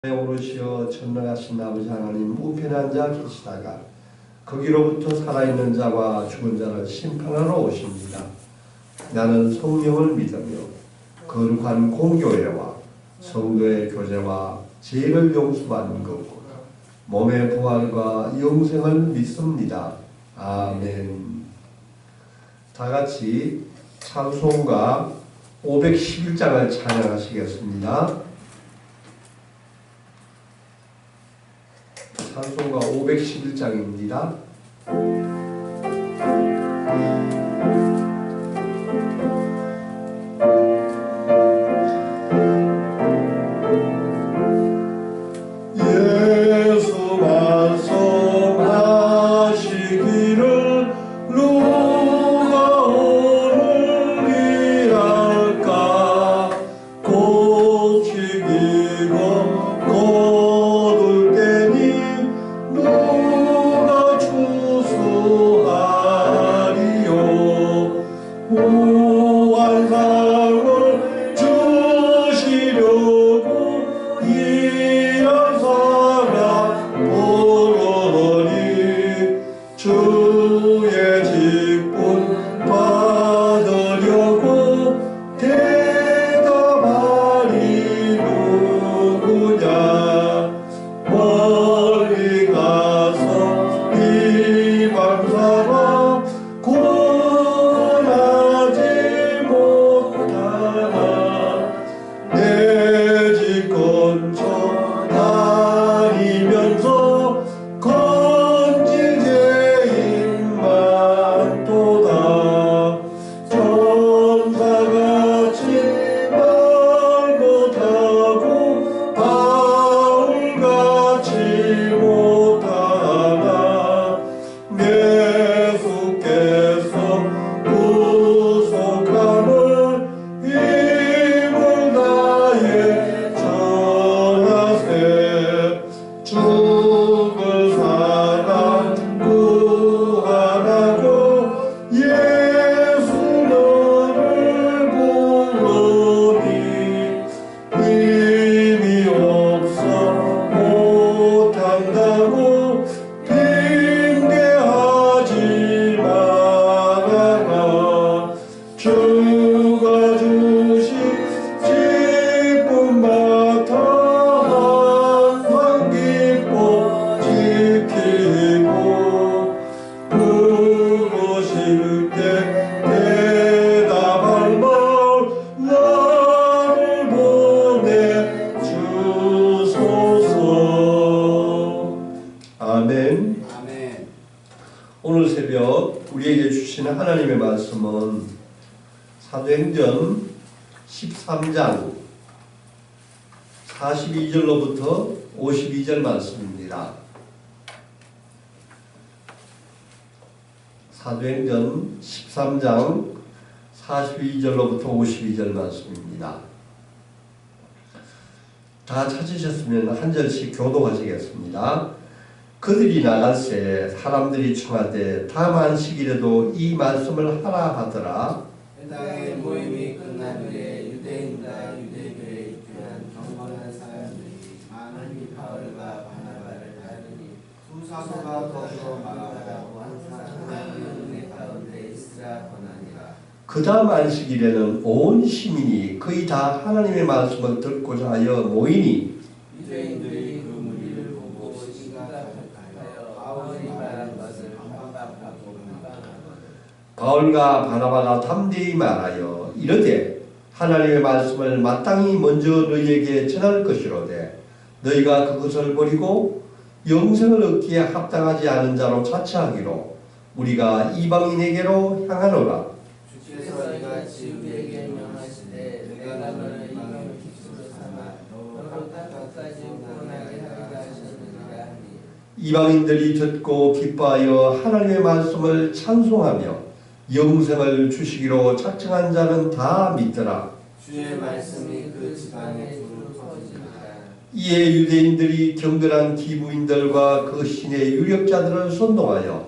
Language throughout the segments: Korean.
오르시어 전능하신 아버지 하나님 우편한 자 계시다가 거기로부터 살아있는 자와 죽은 자를 심판하러 오십니다. 나는 성령을 믿으며 거룩한 공교회와 성도의 교제와 죄를 용서받는 것과 몸의 부활과 영생을 믿습니다. 아멘. 다같이 찬송가 511장을 찬양하시겠습니다. 찬송가 511장입니다. 예수 말씀하시기를 누가 오늘 위할까 고치기로 거둘 때니 누가 추수하리요 우환상을 주시려고 이런 사람 부르니 주의 직분 받으려고 대답하리 누구냐 멀리 가서 이방 사람 구원하지 못하나 내 집 근처 다니면서 건질 죄인만 또다 천사같이 말 못하고 바울같이 못하나 예수께서 구속함을 힘을 다해 전하세 죽을 사람 구하라고 예수 너를 부르니 힘이 없어 못한다고 핑계하지 말아라 주가 주신 직분 맡아 항상 기뻐 지키고 부르실 때 대답할 말 나를 보내주소서. 아멘. 오늘 새벽 우리에게 주시는 하나님의 말씀은 사도행전 13장 42절로부터 52절 말씀입니다. 사도행전 13장 42절로부터 52절 말씀입니다. 다 찾으셨으면 한 절씩 교독하시겠습니다. 그들이 나갈새 사람들이 청하되 다음 안식일에도 이 말씀을 하라 하더라. 땅의 모임이 끝난 후에 유대인과 유대교에 입교한 경건한 사람들이 많으니 바울과 바나바를 따르니 두 사도가 더불어 말하라고 항상 하나님의 은혜 가운데 있으라 권하니라. 그 다음 안식일에는 온 시민이 거의 다 하나님의 말씀을 듣고자 하여 모이니 유대인들이 그 무리를 보고 심각하여 바울이 말한 것을 반박하고 바울과 바나바가 담대히 말하여 이르되 하나님의 말씀을 마땅히 먼저 너희에게 전할 것이로되 너희가 그것을 버리고 영생을 얻기에 합당하지 않은 자로 자처하기로 우리가 이방인에게로 향하노라. 주께서 이같이 우리에게 명하시되 내가 너를 이방의 기초로 삼아 너로 땅까지 구원하게 하리라 하셨느니라 하니 이방인들이 듣고 기뻐하여 하나님의 말씀을 찬송하며 영생을 주시기로 작정한 자는 다 믿더라. 주의 말씀이 그 집안에 두루 퍼지니라. 이에 유대인들이 경건한 기부인들과 그 신의 유력자들을 선동하여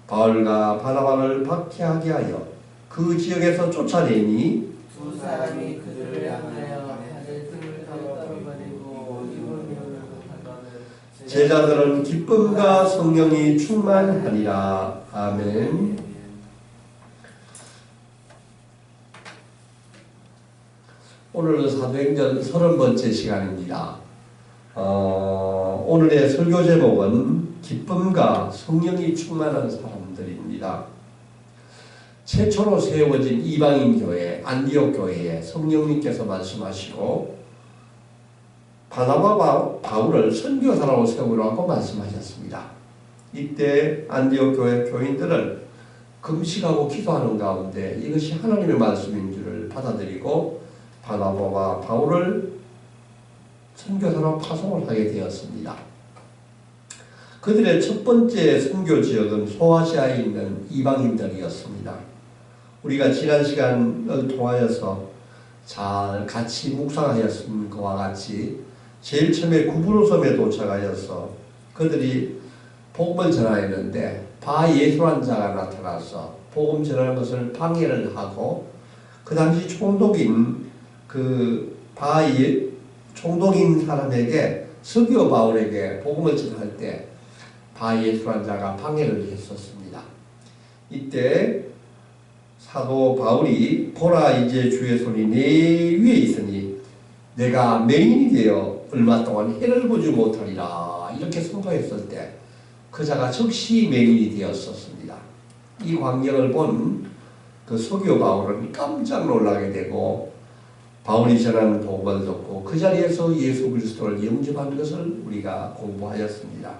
바울과 바나바를 박해하게 하여 그 지역에서 쫓아내니 두 사람이 그들을 향하여 하늘 틈을 떨어버리고 제자들은 기쁨과 성령이 충만하니라. 아멘. 오늘은 사도행전 30번째 시간입니다. 오늘의 설교 제목은 기쁨과 성령이 충만한 사람들입니다. 최초로 세워진 이방인 교회 안디옥 교회에 성령님께서 말씀하시고 바나바와 바울을 선교사라고 세우라고 말씀하셨습니다. 이때 안디옥 교회 교인들은 금식하고 기도하는 가운데 이것이 하나님의 말씀인 줄을 받아들이고 바나바와 바울을 선교사로 파송을 하게 되었습니다. 그들의 첫 번째 선교 지역은 소아시아에 있는 이방인들이었습니다. 우리가 지난 시간을 통하여서 잘 같이 묵상하였은 것과 같이 제일 처음에 구브로 섬에 도착하여서 그들이 복음을 전하였는데 바예수란 자가 나타나서 복음 전하는 것을 방해를 하고 그 당시 총독인 총독인 사람에게 서기오 바울에게 복음을 전할 때 바예수란 자가 방해를 했었습니다. 이때 사도 바울이 보라 이제 주의 손이 내 위에 있으니 내가 맹인이 되어 얼마 동안 해를 보지 못하리라 이렇게 선포했을 때 그 자가 즉시 맹인이 되었었습니다. 이 광경을 본 그 서기오 바울은 깜짝 놀라게 되고 바울이 전하는 복음을 듣고 그 자리에서 예수 그리스도를 영접한 것을 우리가 공부하였습니다.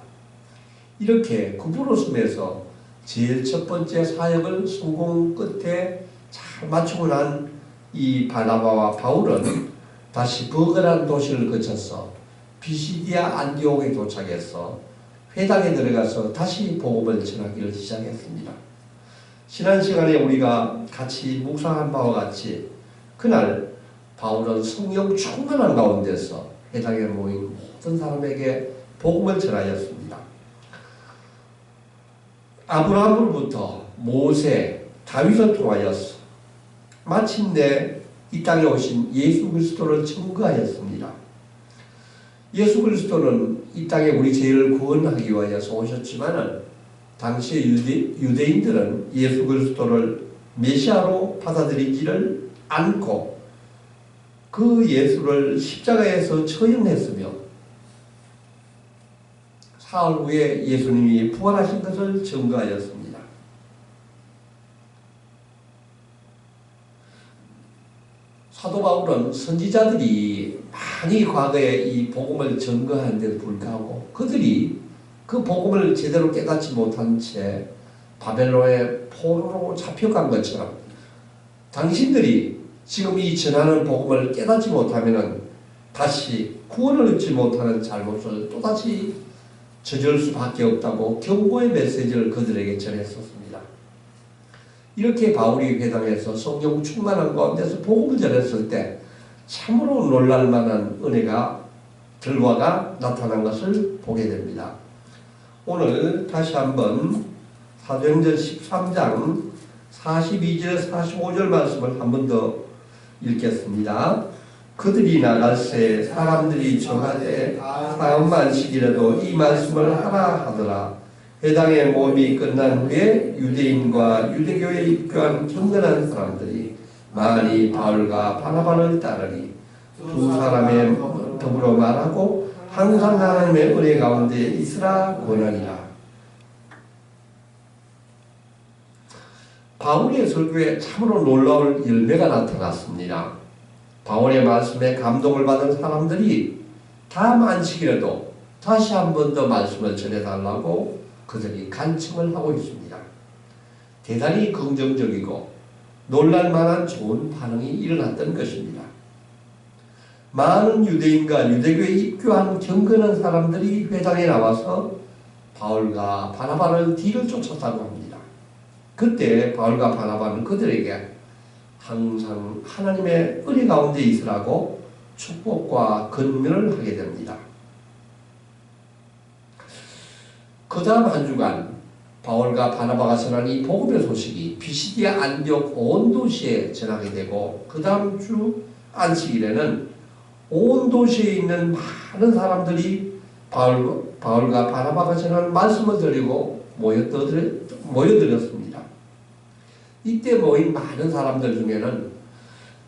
이렇게 구브로 섬에서 제일 첫 번째 사역을 성공 끝에 잘 마치고 난 이 바나바와 바울은 다시 버그란 도시를 거쳐서 비시디아 안디옥에 도착해서 회당에 들어가서 다시 복음을 전하기를 시작했습니다. 지난 시간에 우리가 같이 묵상한 바와 같이 그날 바울은 성령 충만한 가운데서 회당에 모인 모든 사람에게 복음을 전하였습니다. 아브라함으로부터 모세, 다윗을 통하여서 마침내 이 땅에 오신 예수 그리스도를 증거하였습니다. 예수 그리스도는 이 땅에 우리 죄를 구원하기 위하여서 오셨지만은 당시의 유대인들은 예수 그리스도를 메시아로 받아들이지를 않고 그 예수를 십자가에서 처형했으며 사흘 후에 예수님이 부활하신 것을 증거하였습니다. 사도 바울은 선지자들이 많이 과거에 이 복음을 증거한 데도 불구하고 그들이 그 복음을 제대로 깨닫지 못한 채 바벨론의 포로로 잡혀간 것처럼 당신들이 지금 이 전하는 복음을 깨닫지 못하면 다시 구원을 얻지 못하는 잘못을 또다시 저질 수밖에 없다고 경고의 메시지를 그들에게 전했었습니다. 이렇게 바울이 회당에서 성령 충만한 가운데서 복음을 전했을 때 참으로 놀랄 만한 은혜가 결과가 나타난 것을 보게 됩니다. 오늘 다시 한번 사도행전 13장 42절 45절 말씀을 한 번 더 읽겠습니다. 그들이 나갈새 사람들이 정하되 다음만 시기라도 이 말씀을 하라 하더라. 회당의 모임이 끝난 후에 유대인과 유대교에 입교한 경건한 사람들이 많이 바울과 바나바를 따르니 두 사람의 더불어 말하고 항상 하나님의 은혜 가운데 있으라 권하니라. 바울의 설교에 참으로 놀라울 열매가 나타났습니다. 바울의 말씀에 감동을 받은 사람들이 다음 안식일에도 다시 한 번 더 말씀을 전해달라고 그들이 간청을 하고 있습니다. 대단히 긍정적이고 놀랄만한 좋은 반응이 일어났던 것입니다. 많은 유대인과 유대교에 입교한 경건한 사람들이 회당에 나와서 바울과 바나바를 뒤를 쫓았다고 합니다. 그때 바울과 바나바는 그들에게 항상 하나님의 은혜 가운데 있으라고 축복과 권면을 하게 됩니다. 그 다음 한 주간 바울과 바나바가 전한 이 복음의 소식이 비시디아 안디옥 온 도시에 전하게 되고 그 다음 주 안식일에는 온 도시에 있는 많은 사람들이 바울과 바나바가 전하는 말씀을 드리고 모여들었습니다. 이때 모인 많은 사람들 중에는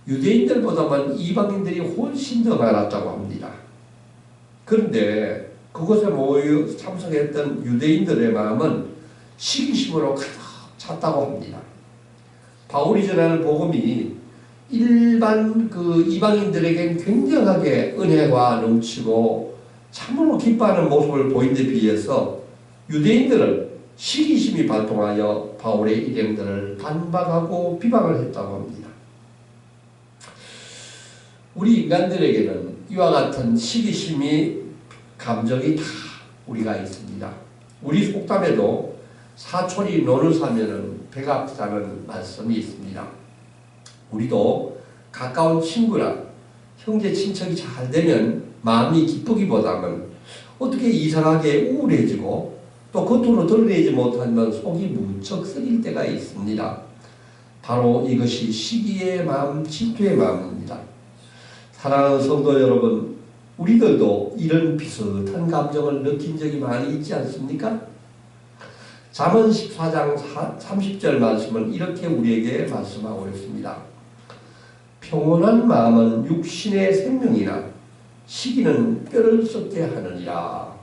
유대인들보다는 이방인들이 훨씬 더 많았다고 합니다. 그런데 그곳에 모여 참석했던 유대인들의 마음은 시기심으로 가득 찼다고 합니다. 바울이 전하는 복음이 일반 이방인들에겐 굉장하게 은혜가 넘치고 참으로 기뻐하는 모습을 보인 데 비해서 유대인들은 시기심이 발동하여 바울의 일행들을 반박하고 비방을 했다고 합니다. 우리 인간들에게는 이와 같은 시기심이 감정이 다 우리가 있습니다. 우리 속담에도 사촌이 논을 사면은 배가 아프다는 말씀이 있습니다. 우리도 가까운 친구나 형제 친척이 잘 되면 마음이 기쁘기보다는 어떻게 이상하게 우울해지고 또 겉으로 드러내지 못하면 속이 무척 쓰릴 때가 있습니다. 바로 이것이 시기의 마음, 질투의 마음입니다. 사랑하는 성도 여러분, 우리들도 이런 비슷한 감정을 느낀 적이 많이 있지 않습니까? 잠언 14장 30절 말씀은 이렇게 우리에게 말씀하고 있습니다. 평온한 마음은 육신의 생명이나 시기는 뼈를 썩게 하느니라.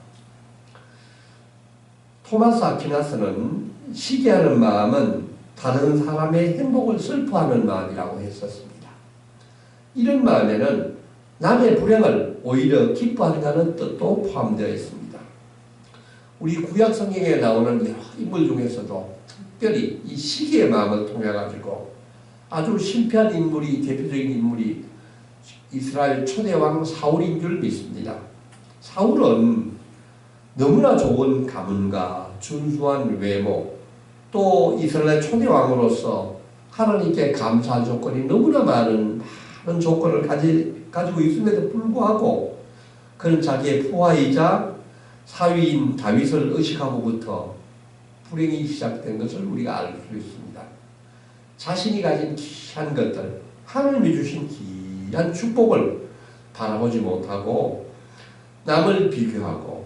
토마스 아퀴나스는 시기하는 마음은 다른 사람의 행복을 슬퍼하는 마음이라고 했었습니다. 이런 마음에는 남의 불행을 오히려 기뻐한다는 뜻도 포함되어 있습니다. 우리 구약 성경에 나오는 여러 인물 중에서도 특별히 이 시기의 마음을 통해 가지고 아주 실패한 인물이, 대표적인 인물이 이스라엘 초대왕 사울인 줄 믿습니다. 사울은 너무나 좋은 가문과 준수한 외모, 또 이스라엘 초대왕으로서 하나님께 감사할 조건이 너무나 많은 조건을 가지고 있음에도 불구하고 그는 자기의 부하이자 사위인 다윗을 의식하고부터 불행이 시작된 것을 우리가 알 수 있습니다. 자신이 가진 귀한 것들, 하나님이 주신 귀한 축복을 바라보지 못하고 남을 비교하고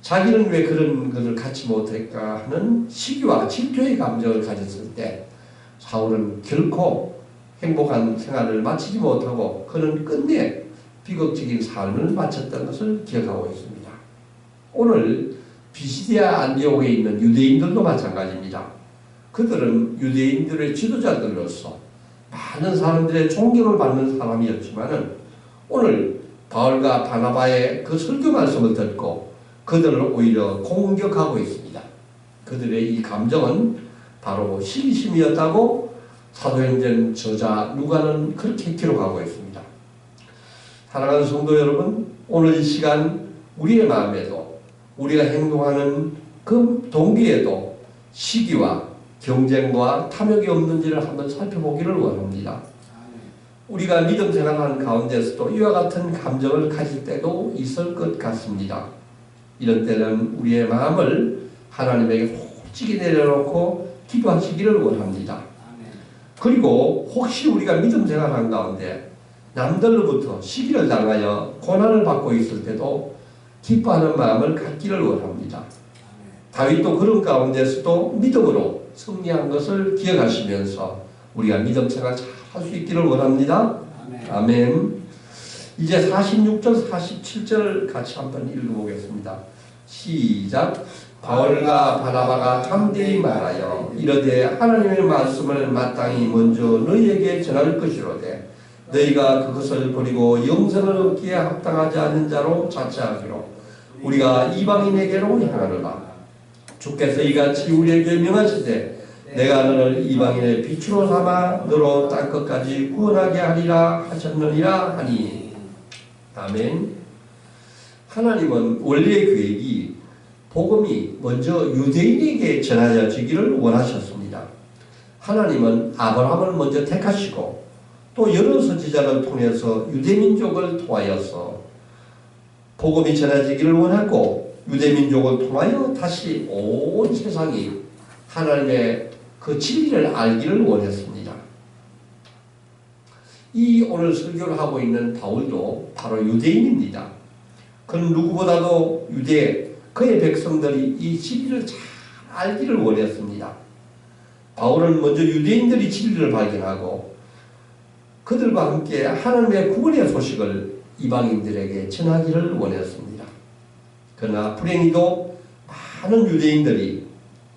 자기는 왜 그런 것을 갖지 못할까 하는 시기와 질투의 감정을 가졌을 때 사울은 결코 행복한 생활을 마치지 못하고 그는 끝내 비극적인 삶을 마쳤던 것을 기억하고 있습니다. 오늘 비시디아 안디옥에 있는 유대인들도 마찬가지입니다. 그들은 유대인들의 지도자들로서 많은 사람들의 존경을 받는 사람이었지만은 오늘 바울과 바나바의 그 설교 말씀을 듣고 그들을 오히려 공격하고 있습니다. 그들의 이 감정은 바로 시기심이었다고 사도행전 저자 누가는 그렇게 기록하고 있습니다. 사랑하는 성도 여러분, 오늘 이 시간 우리의 마음에도 우리가 행동하는 그 동기에도 시기와 경쟁과 탐욕이 없는지를 한번 살펴보기를 원합니다. 우리가 믿음 생활하는 가운데서도 이와 같은 감정을 가질 때도 있을 것 같습니다. 이런 때는 우리의 마음을 하나님에게 솔직히 내려놓고 기도하시기를 원합니다. 그리고 혹시 우리가 믿음 생활하는 가운데 남들로부터 시기를 당하여 고난을 받고 있을 때도 기뻐하는 마음을 갖기를 원합니다. 다윗도 그런 가운데서도 믿음으로 승리한 것을 기억하시면서 우리가 믿음 생활 잘 할 수 있기를 원합니다. 아멘. 이제 46절 47절 같이 한번 읽어보겠습니다. 시작. 바울과 바나바가 담대히 말하여 이르되 하나님의 말씀을 마땅히 먼저 너희에게 전할 것이로되 너희가 그것을 버리고 영생을 얻기에 합당하지 않은 자로 자처하기로 우리가 이방인에게로 향하노라. 주께서 이같이 우리에게 명하시되 내가 너를 이방인의 빛으로 삼아 너로 땅끝까지 구원하게 하리라 하셨느니라 하니. 아멘. 하나님은 원래의 계획이 복음이 먼저 유대인에게 전하여지기를 원하셨습니다. 하나님은 아브라함을 먼저 택하시고 또 여러 선지자를 통해서 유대민족을 통하여서 복음이 전해지기를 원하고 유대민족을 통하여 다시 온 세상이 하나님의 그 진리를 알기를 원했습니다. 이 오늘 설교를 하고 있는 바울도 바로 유대인입니다. 그는 누구보다도 유대 그의 백성들이 이 진리를 잘 알기를 원했습니다. 바울은 먼저 유대인들이 진리를 발견하고 그들과 함께 하나님의 구원의 소식을 이방인들에게 전하기를 원했습니다. 그러나 불행히도 많은 유대인들이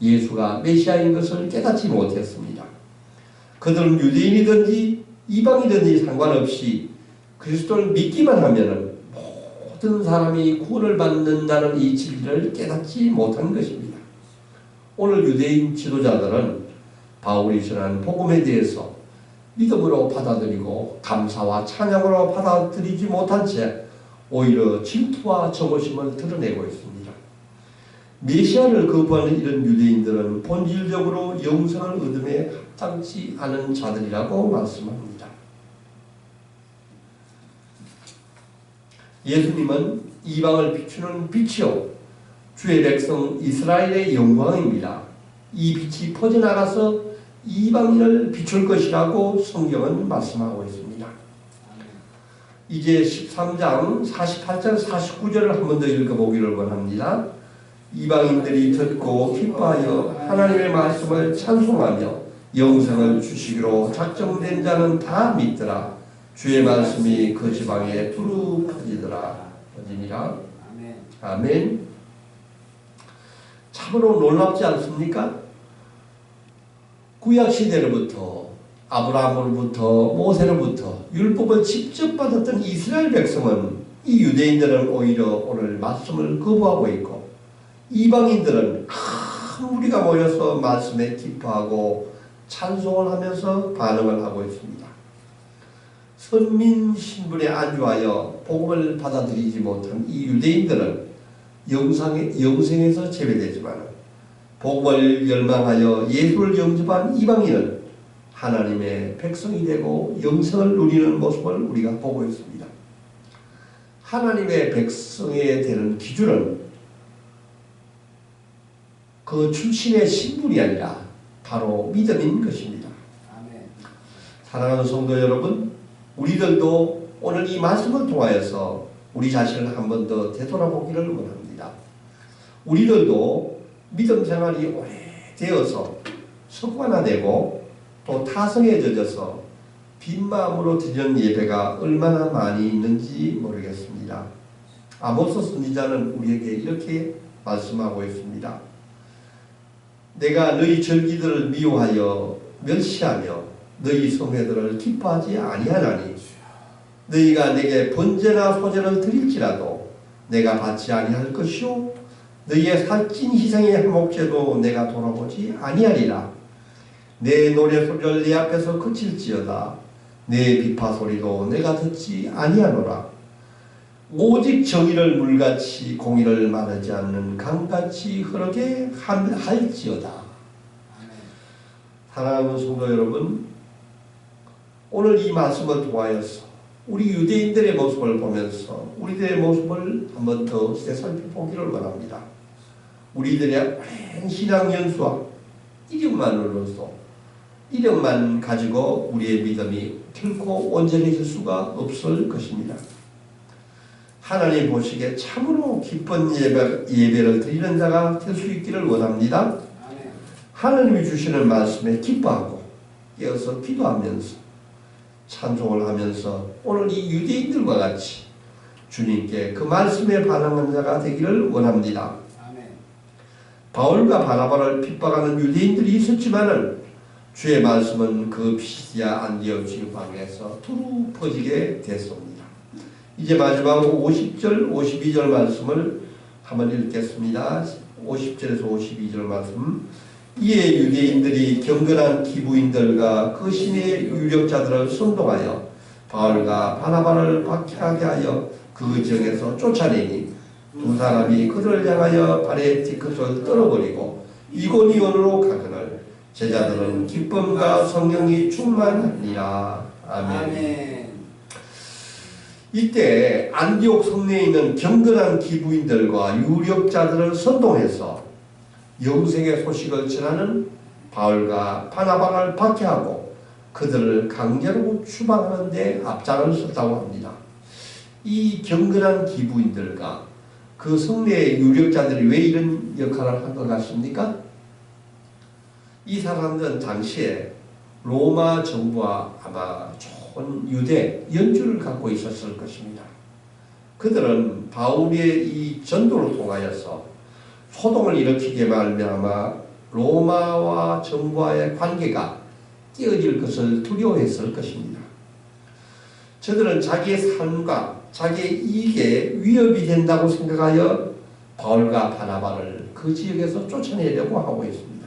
예수가 메시아인 것을 깨닫지 못했습니다. 그들은 유대인이든지 이방이든지 상관없이 그리스도를 믿기만 하면 모든 사람이 구원을 받는다는 이 진리를 깨닫지 못한 것입니다. 오늘 유대인 지도자들은 바울이 전한 복음에 대해서 믿음으로 받아들이고 감사와 찬양으로 받아들이지 못한 채 오히려 질투와 적오심을 드러내고 있습니다. 메시아를 거부하는 이런 유대인들은 본질적으로 영생을 얻음에 합당치 않은 자들이라고 말씀합니다. 예수님은 이방을 비추는 빛이요 주의 백성 이스라엘의 영광입니다. 이 빛이 퍼져나가서 이방인을 비출 것이라고 성경은 말씀하고 있습니다. 이제 13장 48절 49절을 한 번 더 읽어보기를 원합니다. 이방인들이 듣고 기뻐하여 하나님의 말씀을 찬송하며 영생을 주시기로 작정된 자는 다 믿더라. 주의 말씀이 그 지방에 두루 퍼지더라. 퍼지니라. 아멘. 참으로 놀랍지 않습니까? 구약시대로부터 아브라함으로부터 모세로부터 율법을 직접 받았던 이스라엘 백성은 이 유대인들은 오히려 오늘 말씀을 거부하고 있고 이방인들은 큰 무리가 모여서 말씀에 기뻐하고 찬송을 하면서 반응을 하고 있습니다. 선민 신분에 안주하여 복음을 받아들이지 못한 이 유대인들은 영생에서 제외되지만 복음을 열망하여 예수를 영접한 이방인은 하나님의 백성이 되고 영생을 누리는 모습을 우리가 보고 있습니다. 하나님의 백성이 되는 기준은 그 출신의 신분이 아니라 바로 믿음인 것입니다. 사랑하는 성도 여러분, 우리들도 오늘 이 말씀을 통하여서 우리 자신을 한 번 더 되돌아보기를 원합니다. 우리들도 믿음 생활이 오래되어서 습관화되고 또 타성에 젖어서 빈 마음으로 드리는 예배가 얼마나 많이 있는지 모르겠습니다. 아모스 선지자는 우리에게 이렇게 말씀하고 있습니다. 내가 너희 절기들을 미워하여 멸시하며 너희 성회들을 기뻐하지 아니하나니 너희가 내게 번제나 소제를 드릴지라도 내가 받지 아니할 것이요 너희의 살찐 희생의 한목제도 내가 돌아보지 아니하리라. 내 노래소리를 내 앞에서 그칠지어다. 내 비파소리도 내가 듣지 아니하노라. 오직 정의를 물같이 공의를 마르지 않는 강같이 흐르게 할지어다. 사랑하는 성도 여러분, 오늘 이 말씀을 통하여서 우리 유대인들의 모습을 보면서 우리들의 모습을 한 번 더 되살펴보기를 원합니다. 우리들의 오랜 신앙 연수와 이력만 가지고 우리의 믿음이 결코 온전해질 수가 없을 것입니다. 하나님 보시기에 참으로 기쁜 예배를 드리는 자가 될 수 있기를 원합니다. 하나님이 주시는 말씀에 기뻐하고 이어서 기도하면서 찬송을 하면서 오늘 이 유대인들과 같이 주님께 그 말씀에 반응하는 자가 되기를 원합니다. 바울과 바나바를 핍박하는 유대인들이 있었지만은 주의 말씀은 그 피시디아 안디옥 지방에서 두루 퍼지게 됐습니다. 이제 마지막으로 50절 52절 말씀을 한번 읽겠습니다. 50절에서 52절 말씀. 이에 유대인들이 경건한 기부인들과 그 신의 유력자들을 선동하여 바울과 바나바를 박해하게 하여 그 지역에서 쫓아내니 두 사람이 그들을 향하여 발에 뒤끝을 떨어버리고 이고니온으로 가거늘 제자들은 기쁨과 성령이 충만하니라. 아멘. 이때 안디옥 성내에 있는 경건한 기부인들과 유력자들을 선동해서 영생의 소식을 전하는 바울과 바나바를 박해하고 그들을 강제로 추방하는 데 앞장을 섰다고 합니다. 이 경건한 기부인들과 그 성례의 유력자들이 왜 이런 역할을 한 것 같습니까? 이 사람들은 당시에 로마 정부와 아마 좋은 유대 연주를 갖고 있었을 것입니다. 그들은 바울의 이 전도를 통하여서 소동을 일으키게 말미암아 로마와 정부와의 관계가 깨어질 것을 두려워했을 것입니다. 저들은 자기의 삶과 자기의 이익에 위협이 된다고 생각하여 바울과 바나바를 그 지역에서 쫓아내려고 하고 있습니다.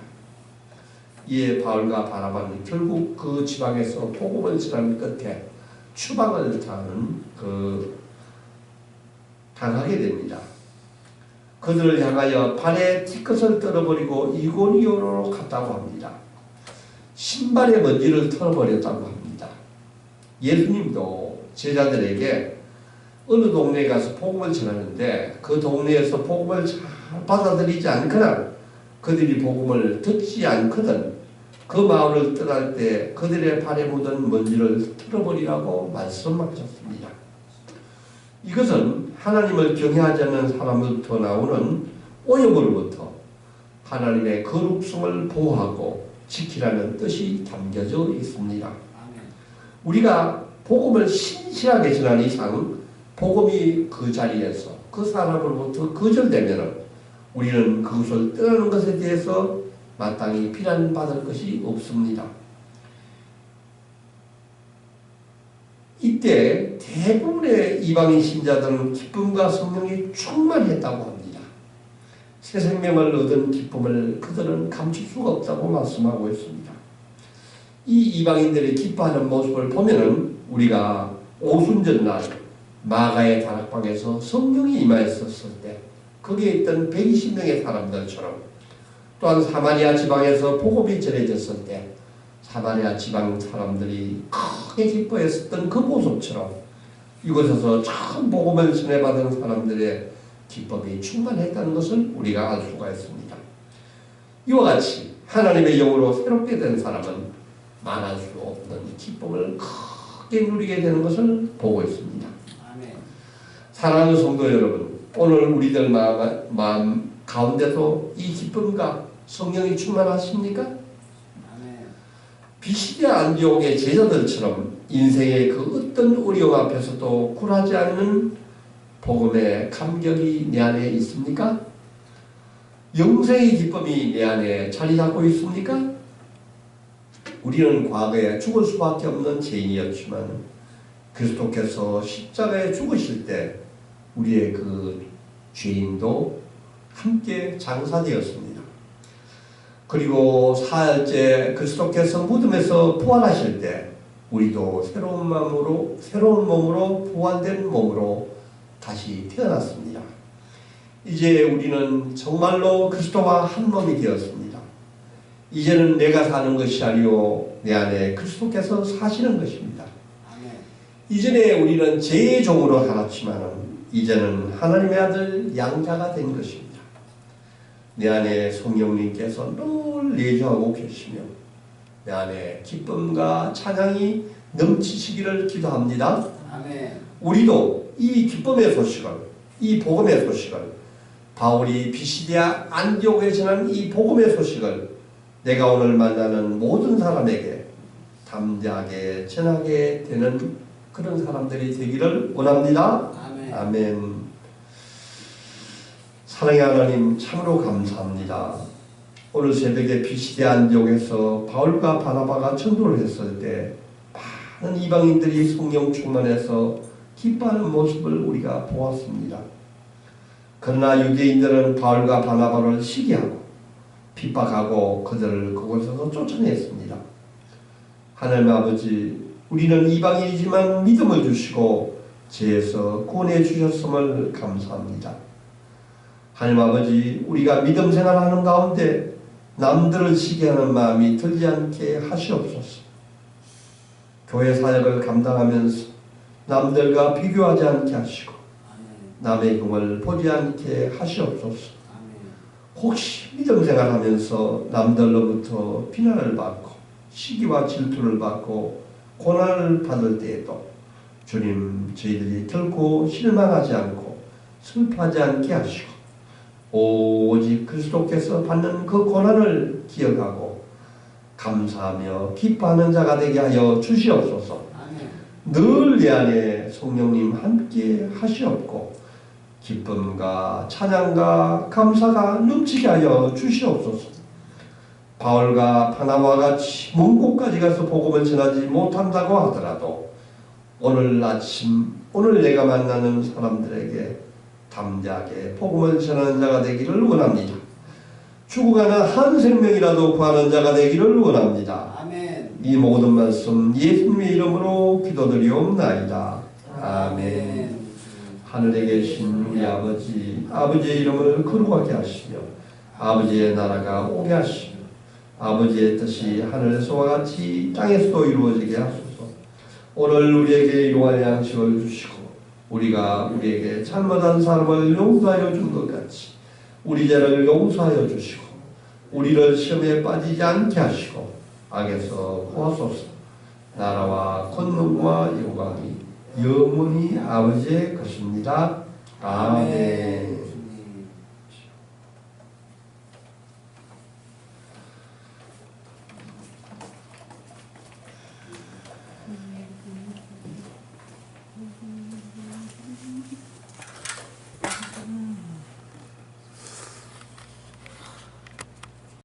이에 바울과 바나바는 결국 그 지방에서 복음을 전하는 끝에 추방을 당하게 됩니다. 그들을 향하여 발에 티켓을 떨어버리고 이고니온으로 갔다고 합니다. 신발의 먼지를 털어버렸다고 합니다. 예수님도 제자들에게 어느 동네에 가서 복음을 전하는데 그 동네에서 복음을 잘 받아들이지 않거나 그들이 복음을 듣지 않거든 그 마을을 떠날 때 그들의 발에 묻은 먼지를 털어버리라고 말씀하셨습니다. 이것은 하나님을 경외하지 않는 사람으로부터 나오는 오염으로부터 하나님의 거룩성을 보호하고 지키라는 뜻이 담겨져 있습니다. 우리가 복음을 신실하게 전한 이상 복음이 그 자리에서 그 사람으로부터 거절되면 우리는 그것을 떠나는 것에 대해서 마땅히 비난받을 것이 없습니다. 이때 대부분의 이방인 신자들은 기쁨과 성령이 충만했다고 합니다. 새 생명을 얻은 기쁨을 그들은 감출 수가 없다고 말씀하고 있습니다. 이 이방인들이 기뻐하는 모습을 보면은 우리가 오순절날 마가의 다락방에서 성령이 임하였을 때 거기에 있던 120명의 사람들처럼 또한 사마리아 지방에서 복음이 전해졌을 때 사마리아 지방 사람들이 크게 기뻐했었던 그 모습처럼 이곳에서 처음 복음을 전해받은 사람들의 기쁨이 충만했다는 것을 우리가 알 수가 있습니다. 이와 같이 하나님의 영으로 새롭게 된 사람은 말할 수 없는 기쁨을 크게 누리게 되는 것을 보고 있습니다. 사랑하는 성도 여러분, 오늘 우리들 마음 가운데도 이 기쁨과 성령이 충만하십니까? 비시디아 안디옥의 제자들처럼 인생의 그 어떤 어려움 앞에서도 굴하지 않는 복음의 감격이 내 안에 있습니까? 영생의 기쁨이 내 안에 자리 잡고 있습니까? 우리는 과거에 죽을 수밖에 없는 죄인이었지만 그리스도께서 십자가에 죽으실 때 우리의 그 죄인도 함께 장사되었습니다. 그리고 사흘째 그리스도께서 무덤에서 부활하실 때 우리도 새로운 몸으로 부활된 몸으로 다시 태어났습니다. 이제 우리는 정말로 그리스도와 한 몸이 되었습니다. 이제는 내가 사는 것이 아니요 내 안에 그리스도께서 사시는 것입니다. 이전에 우리는 죄의 종으로 살았지만 이제는 하나님의 아들 양자가 된 것입니다. 내 안에 성령님께서 늘 내주하고 계시며 내 안에 기쁨과 찬양이 넘치시기를 기도합니다. 우리도 이 기쁨의 소식을, 이 복음의 소식을 바울이 비시디아 안디옥에 전한 이 복음의 소식을 내가 오늘 만나는 모든 사람에게 담대하게 전하게 되는 그런 사람들이 되기를 원합니다. 아멘. 사랑의 하나님 참으로 감사합니다. 오늘 새벽에 비시디아 안디옥에서 바울과 바나바가 전도를 했을 때 많은 이방인들이 성령 충만해서 기뻐하는 모습을 우리가 보았습니다. 그러나 유대인들은 바울과 바나바를 시기하고 핍박하고 그들을 그곳에서 쫓아냈습니다. 하나님 아버지, 우리는 이방인이지만 믿음을 주시고 죄에서 구원해 주셨음을 감사합니다. 하나님 아버지, 우리가 믿음 생활하는 가운데 남들을 시기하는 마음이 들지 않게 하시옵소서. 교회 사역을 감당하면서 남들과 비교하지 않게 하시고 남의 흉을 보지 않게 하시옵소서. 혹시 믿음 생활하면서 남들로부터 비난을 받고 시기와 질투를 받고 고난을 받을 때에도 주님, 저희들이 결코 실망하지 않고 슬퍼하지 않게 하시고 오직 그리스도께서 받는 그 고난을 기억하고 감사하며 기뻐하는 자가 되게 하여 주시옵소서. 늘 내 안에 성령님 함께 하시옵고 기쁨과 찬양과 감사가 넘치게 하여 주시옵소서. 바울과 바나바와 같이 먼 곳까지 가서 복음을 전하지 못한다고 하더라도 오늘 아침 오늘 내가 만나는 사람들에게 담대하게 복음을 전하는 자가 되기를 원합니다. 죽어가는 한 생명이라도 구하는 자가 되기를 원합니다. 아멘. 이 모든 말씀 예수님의 이름으로 기도드리옵나이다. 아멘. 하늘에 계신 우리 아버지, 아버지의 이름을 거룩하게 하시며 아버지의 나라가 오게 하시며 아버지의 뜻이 하늘에서와 같이 땅에서도 이루어지게 하소서. 오늘 우리에게 일용할 양식을 주시고 우리가 우리에게 잘못한 사람을 용서하여 준 것 같이 우리 죄를 용서하여 주시고 우리를 시험에 빠지지 않게 하시고 악에서 구하소서. 나라와 권능과 영광이 영원히 아버지의 것입니다. 아멘.